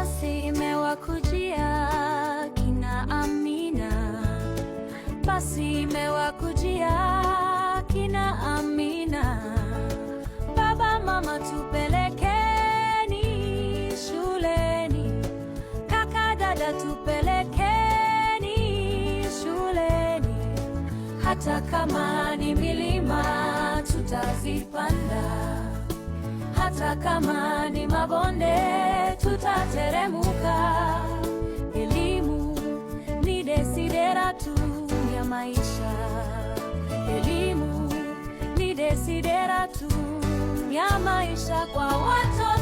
Basi imewakujia kina Amina, basi imewakujia kina Amina. Baba mama, tupelekeni shuleni, kaka dada, tupelekeni shuleni. Hata kama ni milima tutazipanda, hata kama ni mabonde tutateremuka. Elimu ni desideratu ya maisha, elimu ni desideratu ya maisha kwa watoto.